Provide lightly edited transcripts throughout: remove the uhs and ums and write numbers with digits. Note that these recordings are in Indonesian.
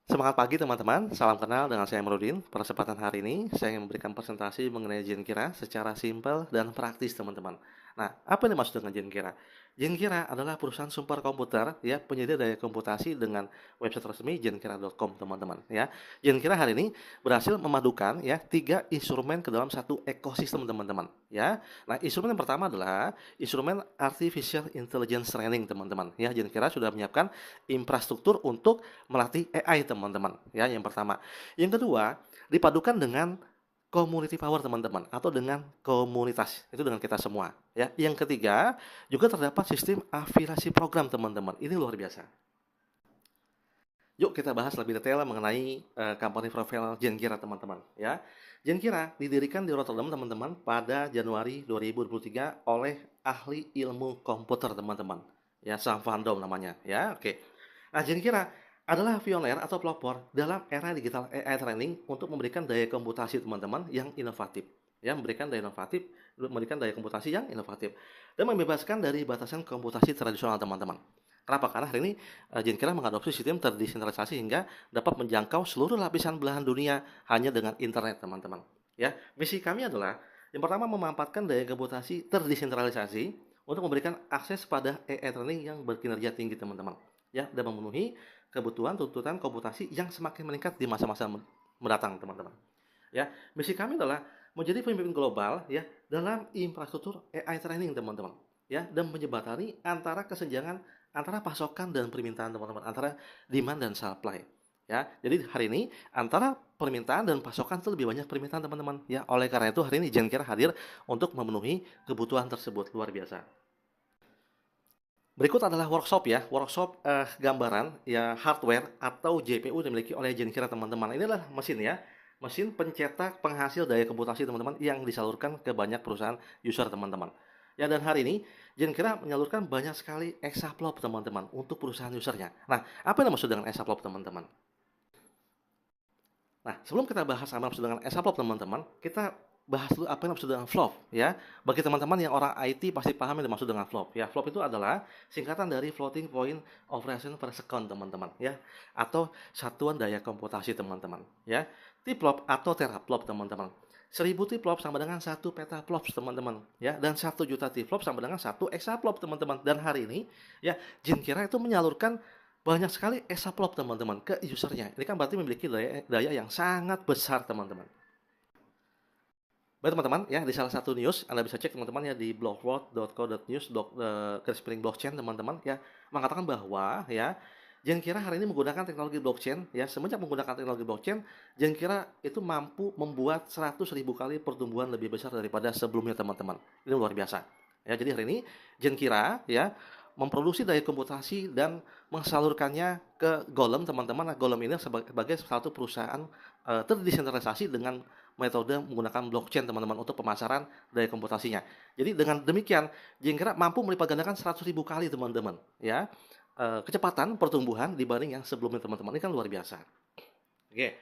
Semangat pagi teman-teman, salam kenal dengan saya Emrudin. Pada kesempatan hari ini, saya ingin memberikan presentasi mengenai Jenkira secara simpel dan praktis teman-teman. Nah, apa yang dimaksud dengan Jenkira? Jenkira adalah perusahaan sumber komputer, ya, penyedia daya komputasi dengan website resmi jenkira.com teman-teman. Ya, Jenkira hari ini berhasil memadukan ya tiga instrumen ke dalam satu ekosistem teman-teman. Ya, nah instrumen yang pertama adalah instrumen artificial intelligence training teman-teman. Ya, Jenkira sudah menyiapkan infrastruktur untuk melatih AI teman-teman ya yang pertama. Yang kedua, dipadukan dengan community power teman-teman atau dengan komunitas itu dengan kita semua ya. Yang ketiga, juga terdapat sistem afiliasi program teman-teman. Ini luar biasa. Yuk kita bahas lebih detail mengenai company profile Jenkira teman-teman ya. Jenkira didirikan di Rotterdam teman-teman pada Januari 2023 oleh ahli ilmu komputer teman-teman. Ya, Sam Van Dam namanya ya. Oke. Nah, Jenkira adalah pioner atau pelopor dalam era digital AI training untuk memberikan daya komputasi teman-teman yang inovatif. Ya, memberikan daya komputasi yang inovatif dan membebaskan dari batasan komputasi tradisional teman-teman. Kenapa? Karena hari ini Jenkira mengadopsi sistem terdesentralisasi hingga dapat menjangkau seluruh lapisan belahan dunia hanya dengan internet, teman-teman. Ya, misi kami adalah yang pertama memanfaatkan daya komputasi terdesentralisasi untuk memberikan akses pada AI training yang berkinerja tinggi, teman-teman. Ya, dan memenuhi kebutuhan tuntutan komputasi yang semakin meningkat di masa-masa mendatang, teman-teman. Ya, misi kami adalah menjadi pemimpin global ya dalam infrastruktur AI training, teman-teman. Ya, dan menjembatani antara kesenjangan antara pasokan dan permintaan teman-teman, antara demand dan supply. Ya, jadi hari ini antara permintaan dan pasokan itu lebih banyak permintaan teman-teman. Ya, oleh karena itu hari ini Jenkira hadir untuk memenuhi kebutuhan tersebut luar biasa. Berikut adalah workshop ya, workshop gambaran ya hardware atau JPU yang dimiliki oleh Jenkira teman-teman. Ini adalah mesin ya, mesin pencetak penghasil daya komputasi teman-teman yang disalurkan ke banyak perusahaan user teman-teman. Ya dan hari ini Jenkira menyalurkan banyak sekali exaplop teman-teman untuk perusahaan usernya. Nah, apa yang dimaksud dengan exaplop teman-teman? Nah, sebelum kita bahas apa yang dimaksud dengan exaplop teman-teman, kita bahas dulu apa yang dimaksud dengan flop ya. Bagi teman-teman yang orang IT pasti paham yang dimaksud dengan flop ya. Flop itu adalah singkatan dari floating point operation per second teman-teman ya, atau satuan daya komputasi teman-teman ya. Tiplop atau teraflop teman-teman. 1000 tiplop sama dengan 1 petaflop teman-teman ya, dan 1 juta tiplop sama dengan 1 exaflop teman-teman. Dan hari ini ya Jenkira itu menyalurkan banyak sekali exaplop teman-teman ke usernya. Ini kan berarti memiliki daya yang sangat besar teman-teman. Baik teman-teman ya, di salah satu news Anda bisa cek teman-teman ya di blogspot.co.news blockchain teman-teman ya, mengatakan bahwa ya Jenkira hari ini menggunakan teknologi blockchain ya. Semenjak menggunakan teknologi blockchain, Jenkira itu mampu membuat 100.000 kali pertumbuhan lebih besar daripada sebelumnya teman-teman. Ini luar biasa. Ya, jadi hari ini Jenkira ya memproduksi daya komputasi dan mensalurkannya ke Golem teman-teman. Nah, Golem ini sebagai satu perusahaan terdesentralisasi dengan metode menggunakan blockchain teman-teman untuk pemasaran daya komputasinya. Jadi dengan demikian Jenkira mampu melipat gandakan 100.000 kali teman-teman ya kecepatan pertumbuhan dibanding yang sebelumnya teman-teman. Ini kan luar biasa. Oke.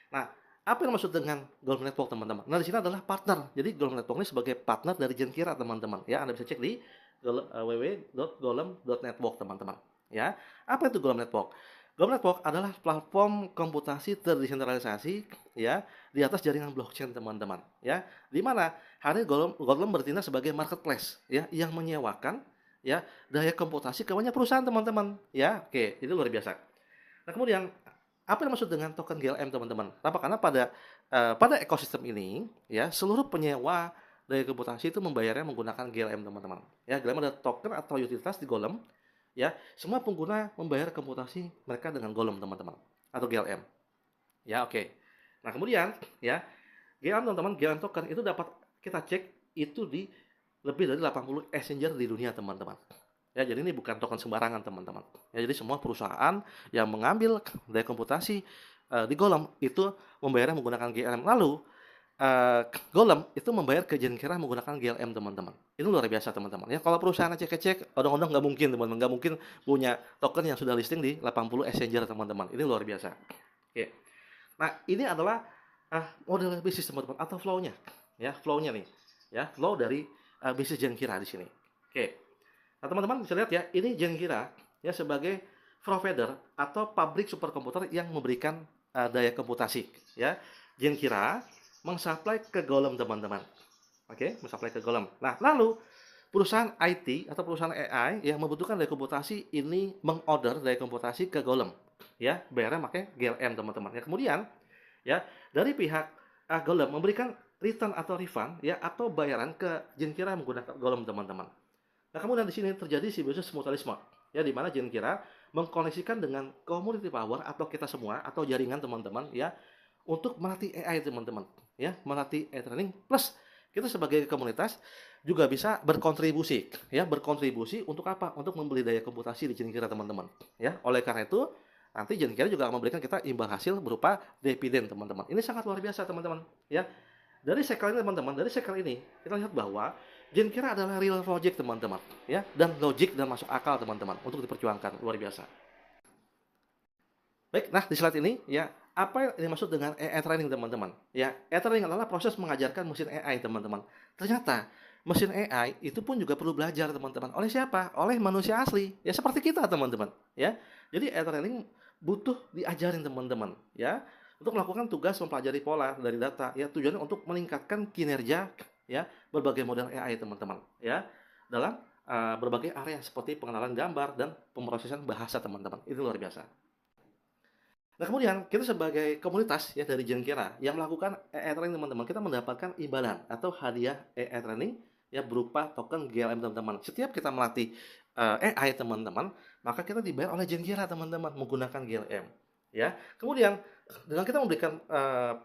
Nah, apa yang maksud dengan Golem Network teman-teman? Nah, di sini adalah partner. Jadi Golem Network ini sebagai partner dari Jenkira teman-teman. Ya, Anda bisa cek di www.golem.network teman-teman. Ya, apa itu Golem Network? Golem Network adalah platform komputasi terdesentralisasi ya di atas jaringan blockchain teman-teman. Ya, di mana hari Golem bertindak sebagai marketplace ya yang menyewakan ya daya komputasi ke banyak perusahaan teman-teman. Ya, oke, itu luar biasa. Nah, kemudian apa yang maksud dengan token GLM teman-teman? Kenapa? Karena pada ekosistem ini ya seluruh penyewa daya komputasi itu membayarnya menggunakan GLM teman-teman. Ya, GLM adalah token atau utilitas di Golem. Ya, semua pengguna membayar komputasi mereka dengan Golem teman-teman atau GLM. Ya, oke. Nah, kemudian ya GLM teman-teman, GLM token itu dapat kita cek itu di lebih dari 80 exchanger di dunia teman-teman. Ya, jadi ini bukan token sembarangan teman-teman. Ya, jadi semua perusahaan yang mengambil daya komputasi di Golem itu membayarnya menggunakan GLM. Lalu Golem itu membayar ke Jenkira menggunakan GLM teman-teman. Ini luar biasa teman-teman. Ya, kalau perusahaan cek-cek, odong-odong nggak mungkin teman-teman, nggak mungkin punya token yang sudah listing di 80 exchanger teman-teman. Ini luar biasa. Oke. Nah, ini adalah model bisnis teman-teman atau flow-nya. Ya, flow-nya nih. Ya, flow dari bisnis Jenkira di sini. Oke. Nah, teman-teman bisa lihat ya, ini Jenkira ya sebagai provider atau pabrik superkomputer yang memberikan daya komputasi, ya. Jenkira mensuplai ke Golem, teman-teman. Oke, mensuplai ke Golem. Nah, lalu perusahaan IT atau perusahaan AI yang membutuhkan daya komputasi ini mengorder daya komputasi ke Golem, ya, bayarnya pakai GLM, teman-teman. Ya, kemudian, ya, dari pihak Golem memberikan return atau refund, ya, atau bayaran ke Jenkira menggunakan Golem, teman-teman. Nah, kemudian di sini terjadi simbiosis mutualisme, ya, di mana Jenkira mengkoneksikan dengan community power atau kita semua atau jaringan, teman-teman, ya, untuk melatih AI, teman-teman, ya, melatih AI training plus kita sebagai komunitas juga bisa berkontribusi, ya, berkontribusi untuk apa? Untuk membeli daya komputasi di Jenkira, teman-teman, ya. Oleh karena itu, nanti Jenkira juga akan memberikan kita imbal hasil berupa dividen, teman-teman. Ini sangat luar biasa, teman-teman, ya. Dari cycle ini, teman-teman, dari cycle ini kita lihat bahwa Jenkira adalah real logic, teman-teman, ya, dan logik dan masuk akal, teman-teman, untuk diperjuangkan, luar biasa. Baik, nah di slide ini, ya, apa yang dimaksud dengan AI training, teman-teman? Ya, AI training adalah proses mengajarkan mesin AI, teman-teman. Ternyata mesin AI itu pun juga perlu belajar, teman-teman. Oleh siapa? Oleh manusia asli, ya, seperti kita, teman-teman, ya. Jadi AI training butuh diajarin, teman-teman, ya, untuk melakukan tugas mempelajari pola dari data, ya, tujuannya untuk meningkatkan kinerja, ya, berbagai model AI, teman-teman, ya, dalam berbagai area seperti pengenalan gambar dan pemrosesan bahasa, teman-teman. Itu luar biasa. Nah, kemudian kita sebagai komunitas, ya, dari Jenkira yang melakukan AI training, teman-teman, kita mendapatkan imbalan atau hadiah AI training, ya, berupa token GLM, teman-teman. Setiap kita melatih AI, teman-teman, maka kita dibayar oleh Jenkira, teman-teman, menggunakan GLM, ya. Kemudian dengan kita memberikan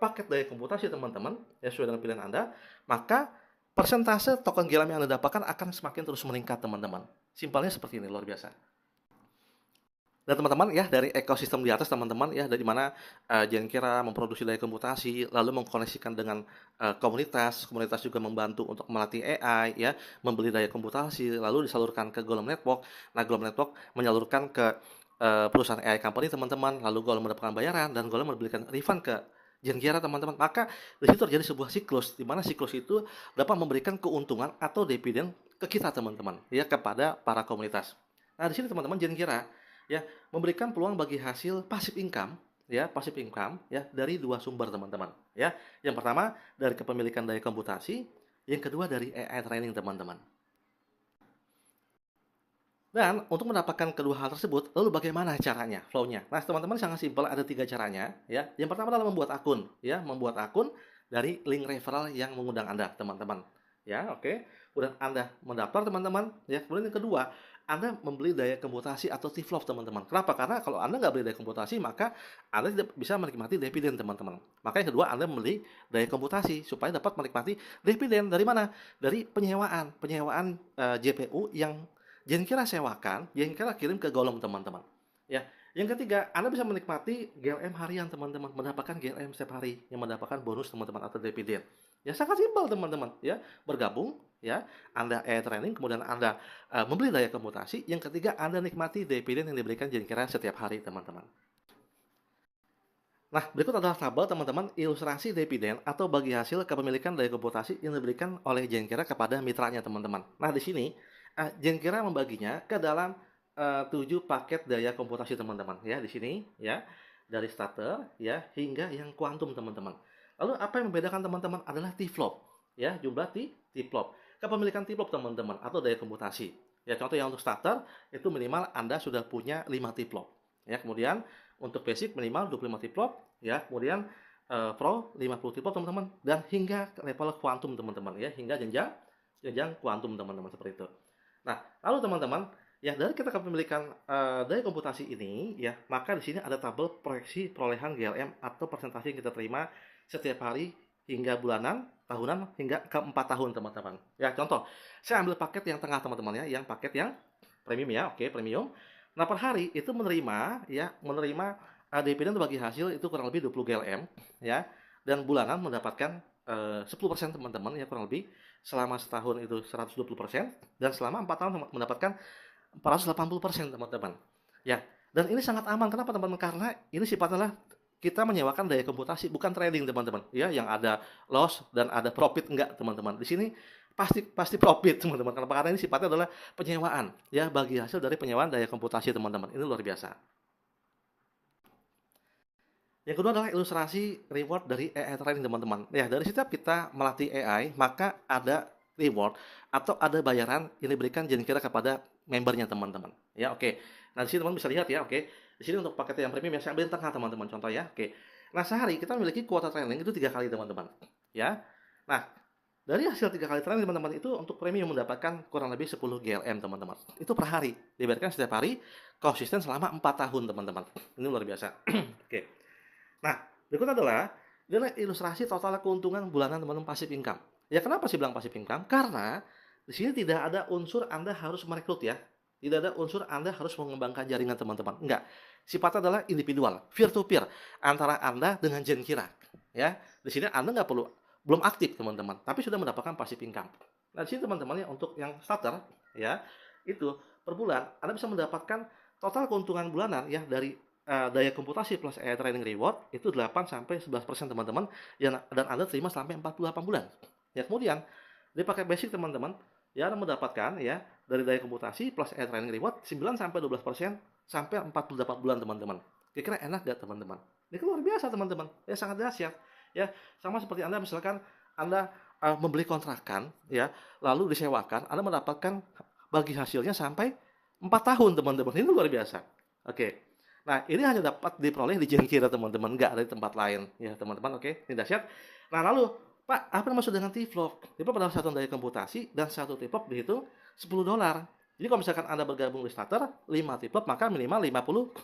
paket daya komputasi, teman-teman, ya, sesuai dengan pilihan Anda, maka persentase token GLM yang Anda dapatkan akan semakin terus meningkat, teman-teman. Simpelnya seperti ini, luar biasa. Dan teman-teman, ya, dari ekosistem di atas, teman-teman, ya, dari mana Jenkira memproduksi daya komputasi lalu mengkoneksikan dengan komunitas juga membantu untuk melatih AI, ya, membeli daya komputasi lalu disalurkan ke Golem Network. Nah, Golem Network menyalurkan ke perusahaan AI company, teman-teman, lalu Golem mendapatkan bayaran dan Golem memberikan refund ke Jenkira, teman-teman. Maka di situ terjadi sebuah siklus di mana siklus itu dapat memberikan keuntungan atau dividen ke kita, teman-teman, ya, kepada para komunitas. Nah, di sini, teman-teman, Jenkira, ya, memberikan peluang bagi hasil passive income, ya, passive income, ya, dari dua sumber, teman-teman, ya. Yang pertama dari kepemilikan daya komputasi, yang kedua dari AI training, teman-teman. Dan untuk mendapatkan kedua hal tersebut, lalu bagaimana caranya, flow-nya? Nah, teman-teman, sangat simpel, ada tiga caranya, ya. Yang pertama adalah membuat akun, ya, membuat akun dari link referral yang mengundang Anda, teman-teman. Ya, oke. Kemudian Anda mendaftar, teman-teman, ya. Kemudian yang kedua, Anda membeli daya komputasi atau TIFLOP, teman-teman. Kenapa? Karena kalau Anda nggak beli daya komputasi, maka Anda tidak bisa menikmati dividen, teman-teman. Maka yang kedua, Anda membeli daya komputasi supaya dapat menikmati dividen. Dari mana? Dari penyewaan GPU yang Jenkira sewakan, Jenkira kirim ke Golem, teman-teman. Ya, yang ketiga, Anda bisa menikmati GLM harian, teman-teman, mendapatkan GLM setiap hari yang mendapatkan bonus, teman-teman, atau dividen. Ya, sangat simpel, teman-teman, ya. Bergabung, ya, Anda training, kemudian Anda membeli daya komputasi, yang ketiga Anda nikmati dividen yang diberikan Jenkira setiap hari, teman-teman. Nah, berikut adalah tabel, teman-teman, ilustrasi dividen atau bagi hasil kepemilikan daya komputasi yang diberikan oleh Jenkira kepada mitranya, teman-teman. Nah, di sini Jenkira membaginya ke dalam 7 paket daya komputasi, teman-teman, ya, di sini, ya, dari starter, ya, hingga yang kuantum, teman-teman. Lalu apa yang membedakan, teman-teman, adalah TIFLOP, ya, jumlah TIFLOP. Kepemilikan TIFLOP, teman-teman, atau daya komputasi. Ya, contoh yang untuk starter itu minimal Anda sudah punya 5 TIFLOP. Ya, kemudian untuk basic minimal 25 TIFLOP, ya, kemudian Pro 50 TIFLOP, teman-teman, dan hingga level kuantum, teman-teman, ya, hingga jenjang kuantum, teman-teman, seperti itu. Nah, lalu, teman-teman, ya, dari kita kepemilikan daya komputasi ini, ya, maka di sini ada tabel proyeksi perolehan GLM atau persentase yang kita terima setiap hari hingga bulanan, tahunan, hingga ke 4 tahun, teman-teman. Ya, contoh, saya ambil paket yang tengah, teman-teman, ya, yang paket yang premium, ya, oke, premium. Nah, per hari itu menerima dividen bagi hasil itu kurang lebih 20 GLM, ya, dan bulanan mendapatkan 10%, teman-teman, ya, kurang lebih selama setahun itu 120%, dan selama 4 tahun mendapatkan 480%, teman-teman. Ya, dan ini sangat aman. Kenapa, teman-teman? Karena ini sifatnya kita menyewakan daya komputasi, bukan trading, teman-teman. Ya, yang ada loss dan ada profit, enggak, teman-teman. Di sini pasti pasti profit teman-teman. Kenapa? Karena ini sifatnya adalah penyewaan, ya, bagi hasil dari penyewaan daya komputasi teman-teman. Ini luar biasa. Yang kedua adalah ilustrasi reward dari AI training teman-teman. Ya, dari setiap kita melatih AI, maka ada reward atau ada bayaran yang diberikan kira kepada membernya teman-teman. Ya, oke. Nah, di sini teman bisa lihat ya, oke. Di sini untuk paket yang premium yang saya ambil yang tengah teman-teman, contoh ya. Oke. Nah, sehari kita memiliki kuota training itu 3 kali teman-teman. Ya. Nah, dari hasil 3 kali training teman-teman itu untuk premium mendapatkan kurang lebih 10 GLM teman-teman. Itu per hari. Dibayarkan setiap hari, konsisten selama 4 tahun teman-teman. Ini luar biasa. Oke. Nah, berikut adalah ilustrasi total keuntungan bulanan teman-teman passive income. Ya, kenapa sih bilang passive income? Karena di sini tidak ada unsur Anda harus merekrut ya. Tidak ada unsur Anda harus mengembangkan jaringan teman-teman. Enggak. Sifatnya adalah individual, peer to peer antara Anda dengan Jenkira. Ya, di sini Anda nggak perlu belum aktif teman-teman, tapi sudah mendapatkan passive income. Nah, di sini teman-teman ya untuk yang starter ya, itu per bulan Anda bisa mendapatkan total keuntungan bulanan ya dari daya komputasi plus AI training reward itu 8-11% teman-teman dan Anda terima sampai 48 bulan. Ya, kemudian di paket basic teman-teman ya Anda mendapatkan ya dari daya komputasi plus AI training reward 9-12% sampai 48 bulan teman-teman. Kira-kira enak gak teman-teman? Ini luar biasa teman-teman. Ya sangat dahsyat. Ya, sama seperti Anda misalkan Anda membeli kontrakan ya, lalu disewakan, Anda mendapatkan bagi hasilnya sampai 4 tahun teman-teman. Ini luar biasa. Oke. Nah, ini hanya dapat diperoleh di Jenkira teman-teman, nggak dari tempat lain ya teman-teman. Oke, ini dahsyat. Nah, lalu Pak, apa yang maksud dengan T-Vlog? T-Vlog adalah satuan daya komputasi dan satu T-Vlog dihitung $10. Jadi kalau misalkan Anda bergabung di starter 5 T-Vlog maka minimal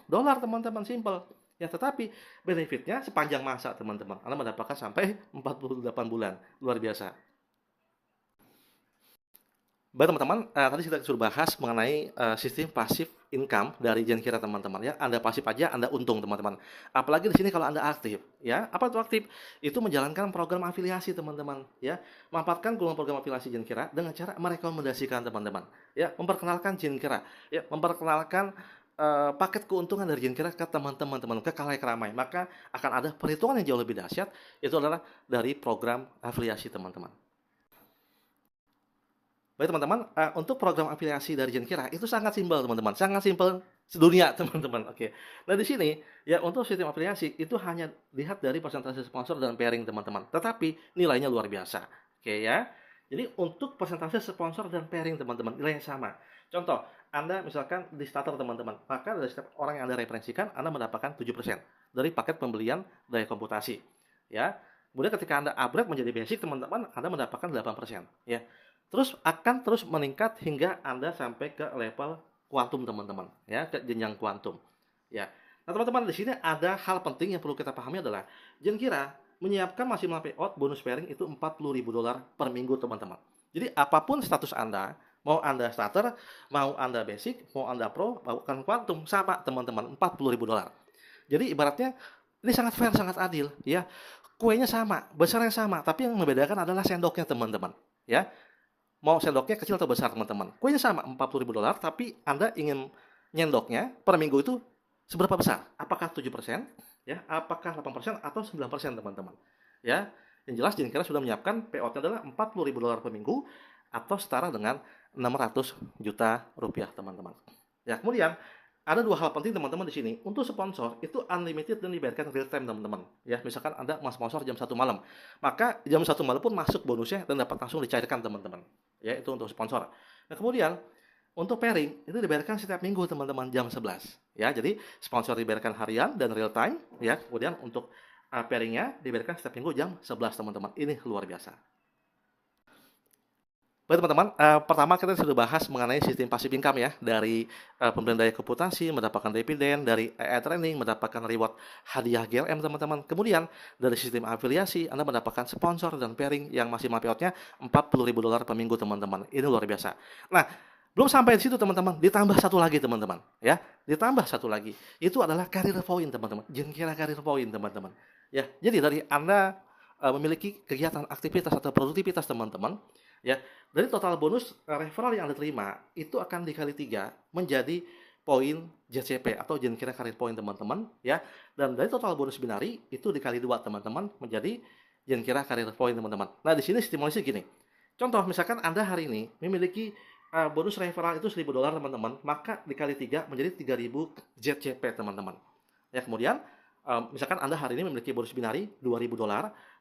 $50 teman-teman, simple. Ya, tetapi benefitnya sepanjang masa teman-teman. Anda mendapatkan sampai 48 bulan. Luar biasa. Baik teman-teman, tadi kita sudah bahas mengenai sistem pasif income dari Jenkira teman-teman ya. Anda pasif aja, Anda untung teman-teman. Apalagi di sini kalau Anda aktif ya. Apa itu aktif? Itu menjalankan program afiliasi teman-teman ya. Memanfaatkan program afiliasi Jenkira dengan cara merekomendasikan teman-teman ya, memperkenalkan Jenkira ya, memperkenalkan paket keuntungan dari Jenkira ke teman-teman ke khalayak ramai. Maka akan ada perhitungan yang jauh lebih dahsyat, itu adalah dari program afiliasi teman-teman. Baik teman-teman, untuk program afiliasi dari Jenkira itu sangat simpel teman-teman, sangat simpel sedunia teman-teman. Oke. Nah di sini ya untuk sistem afiliasi itu hanya lihat dari persentase sponsor dan pairing teman-teman, tetapi nilainya luar biasa. Oke ya. Jadi untuk persentase sponsor dan pairing teman-teman nilainya sama. Contoh, Anda misalkan di starter teman-teman, maka dari setiap orang yang Anda referensikan Anda mendapatkan 7% dari paket pembelian daya komputasi. Ya. Kemudian ketika Anda upgrade menjadi basic teman-teman, Anda mendapatkan 8%. Ya. Terus akan terus meningkat hingga Anda sampai ke level kuantum teman-teman, ya, ke jenjang kuantum. Ya. Nah, teman-teman di sini ada hal penting yang perlu kita pahami adalah Jenkira menyiapkan maksimal payout bonus pairing itu $40.000 per minggu, teman-teman. Jadi apapun status Anda, mau Anda starter, mau Anda basic, mau Anda pro, bahkan kuantum sama, teman-teman, $40.000. Jadi ibaratnya ini sangat fair, sangat adil, ya. Kuenya sama, besarnya sama, tapi yang membedakan adalah sendoknya, teman-teman, ya. Mau sendoknya kecil atau besar teman-teman. Kuenya sama $40.000 tapi Anda ingin nyendoknya per minggu itu seberapa besar? Apakah 7%, ya, apakah 8% atau 9% teman-teman. Ya, yang jelas Jenkira sudah menyiapkan payout-nya adalah $40.000 per minggu atau setara dengan 600 juta rupiah teman-teman. Ya, kemudian ada dua hal penting teman-teman di sini. Untuk sponsor itu unlimited dan dibayarkan real time teman-teman. Ya, misalkan Anda mau sponsor jam 1 malam, maka jam 1 malam pun masuk bonusnya dan dapat langsung dicairkan teman-teman. Ya, itu untuk sponsor. Nah, kemudian untuk pairing itu dibayarkan setiap minggu teman-teman jam 11. Ya, jadi sponsor dibayarkan harian dan real time ya. Kemudian untuk pairingnya dibayarkan setiap minggu jam 11 teman-teman. Ini luar biasa. Baik teman-teman, pertama kita sudah bahas mengenai sistem passive income ya, dari pembelian daya komputasi, mendapatkan dividen, dari AI training, mendapatkan reward hadiah GLM teman-teman. Kemudian dari sistem afiliasi, Anda mendapatkan sponsor dan pairing yang maksimal payout-nya $40.000 per minggu teman-teman. Ini luar biasa. Nah, belum sampai di situ teman-teman, ditambah satu lagi teman-teman, ya, ditambah satu lagi. Itu adalah career point teman-teman, Jenkira career point teman-teman. Ya, jadi dari Anda memiliki kegiatan aktivitas atau produktivitas teman-teman, ya, dari total bonus referral yang Anda terima itu akan dikali 3 menjadi poin JCP atau Jenkira Career Point teman-teman ya. Dan dari total bonus binari itu dikali 2 teman-teman menjadi Jenkira Career Point teman-teman. Nah, di sini stimulasi gini. Contoh misalkan Anda hari ini memiliki, bonus referral itu $1.000 teman-teman, maka dikali 3 menjadi 3.000 ZCP teman-teman. Ya kemudian, misalkan Anda hari ini memiliki bonus binari $2.000,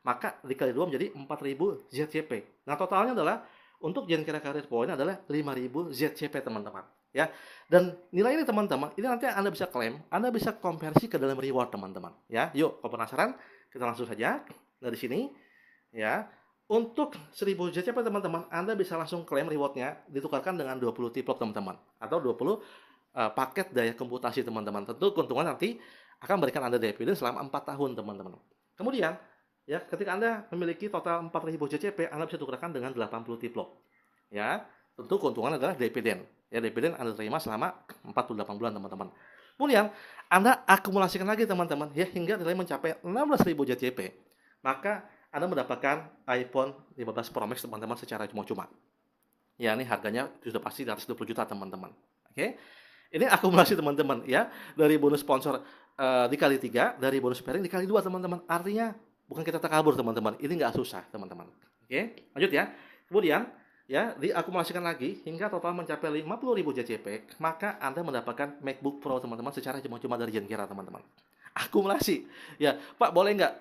maka dikali 2 menjadi 4.000 ZCP. Nah totalnya adalah untuk Jenkira Career Point adalah 5.000 ZCP teman-teman, ya. Dan nilai ini teman-teman, ini nanti Anda bisa klaim, Anda bisa konversi ke dalam reward teman-teman, ya. Yuk, kalau penasaran, kita langsung saja dari sini, ya. Untuk 1000 JCP teman-teman, Anda bisa langsung klaim rewardnya ditukarkan dengan 20 T-Block teman-teman, atau 20 paket daya komputasi teman-teman. Tentu keuntungan nanti akan memberikan Anda dividen selama 4 tahun teman-teman. Kemudian, ya ketika Anda memiliki total 4000 JCP, Anda bisa tukarkan dengan 80 T-Block. Ya, tentu keuntungan adalah dividen. Ya, dividen Anda terima selama 48 bulan teman-teman. Kemudian, Anda akumulasikan lagi teman-teman, ya hingga nilai mencapai 16.000 JCP. Maka Anda mendapatkan iPhone 15 Pro Max teman-teman secara cuma-cuma. Ya, ini harganya sudah pasti di atas 20 juta teman-teman. Oke. Ini akumulasi teman-teman ya, dari bonus sponsor dikali 3, dari bonus pairing dikali 2 teman-teman. Artinya bukan kita takabur teman-teman. Ini nggak susah teman-teman. Oke, lanjut ya. Kemudian ya, diakumulasikan lagi hingga total mencapai 50.000 JCP, maka Anda mendapatkan MacBook Pro teman-teman secara cuma-cuma dari Jenkira teman-teman. Akumulasi. Ya, Pak boleh nggak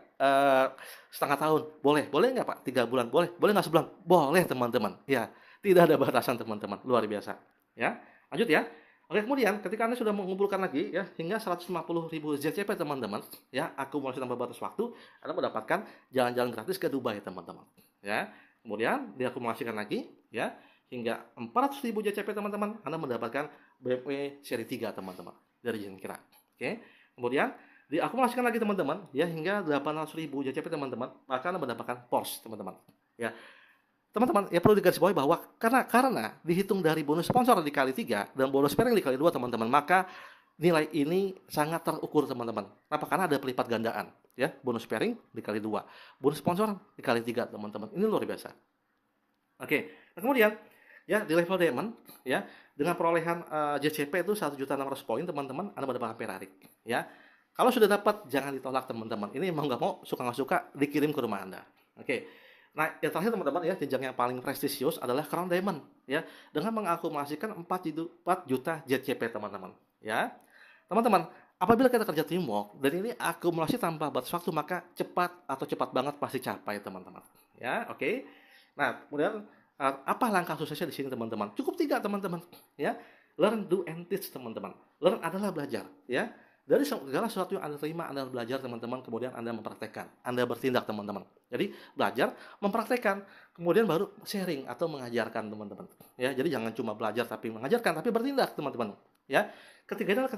setengah tahun? Boleh. Boleh nggak Pak 3 bulan? Boleh. Boleh nggak sebulan? Boleh teman-teman. Ya, tidak ada batasan teman-teman. Luar biasa. Ya, lanjut ya. Oke, kemudian ketika Anda sudah mengumpulkan lagi ya hingga 150.000 ZCP teman-teman, ya akumulasi tanpa batas waktu, Anda mendapatkan jalan-jalan gratis ke Dubai teman-teman. Ya, kemudian diakumulasikan lagi ya hingga 400.000 JCP teman-teman, Anda mendapatkan BMW seri 3 teman-teman dari Jenkira. Oke, kemudian diakumulasikan lagi teman-teman ya hingga 800.000 JCP teman-teman, maka Anda mendapatkan Porsche teman-teman. Ya, teman-teman, ya perlu digarisbawahi bahwa karena dihitung dari bonus sponsor dikali 3 dan bonus pairing dikali 2 teman-teman, maka nilai ini sangat terukur teman-teman. Kenapa? Karena ada pelipat gandaan, ya. Bonus pairing dikali 2, bonus sponsor dikali 3 teman-teman. Ini luar biasa. Oke. Nah, kemudian ya di level diamond ya dengan perolehan JCP itu 1.600 poin teman-teman, Anda mendapatkan Ferrari, ya. Kalau sudah dapat jangan ditolak teman-teman. Ini mau nggak mau, suka nggak suka dikirim ke rumah Anda. Oke. Nah, yang terakhir teman-teman ya, jenjang yang paling prestisius adalah Crown Diamond ya, dengan mengakumulasikan 4 juta ZCP teman-teman ya. Teman-teman, apabila kita kerja teamwork dan ini akumulasi tanpa batas waktu, maka cepat atau cepat banget pasti capai teman-teman ya. Oke. Nah, kemudian apa langkah suksesnya di sini teman-teman? Cukup 3 teman-teman ya. Learn, do, and teach teman-teman. Learn adalah belajar ya. Dari segala sesuatu yang Anda terima, Anda belajar teman-teman, kemudian Anda mempraktekkan, Anda bertindak teman-teman. Jadi belajar, mempraktekkan, kemudian baru sharing atau mengajarkan teman-teman. Ya, jadi jangan cuma belajar tapi mengajarkan, tapi bertindak teman-teman. Ya, ketiga adalah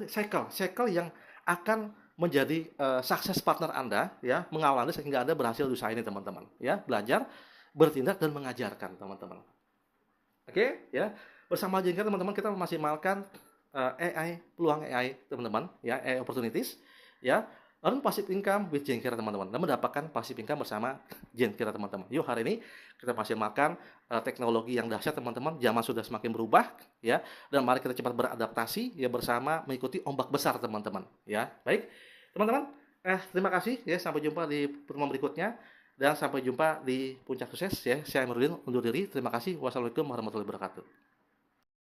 cycle yang akan menjadi sukses partner Anda, ya, mengawal Anda sehingga Anda berhasil di usaha ini teman-teman. Ya, belajar, bertindak dan mengajarkan teman-teman. Oke, ya. Bersama Jenkira teman-teman kita memaksimalkan AI, peluang AI teman-teman, ya, AI opportunities, ya. Lalu passive income with Jenkira teman-teman, dan mendapatkan passive income bersama Jenkira teman-teman. Yuk hari ini kita maksimalkan teknologi yang dahsyat teman-teman. Zaman sudah semakin berubah, ya, dan mari kita cepat beradaptasi ya bersama mengikuti ombak besar teman-teman. Ya, baik teman-teman. Terima kasih ya. Sampai jumpa di pertemuan berikutnya dan sampai jumpa di puncak sukses ya. Saya Amirudin undur diri. Terima kasih. Wassalamualaikum warahmatullahi wabarakatuh.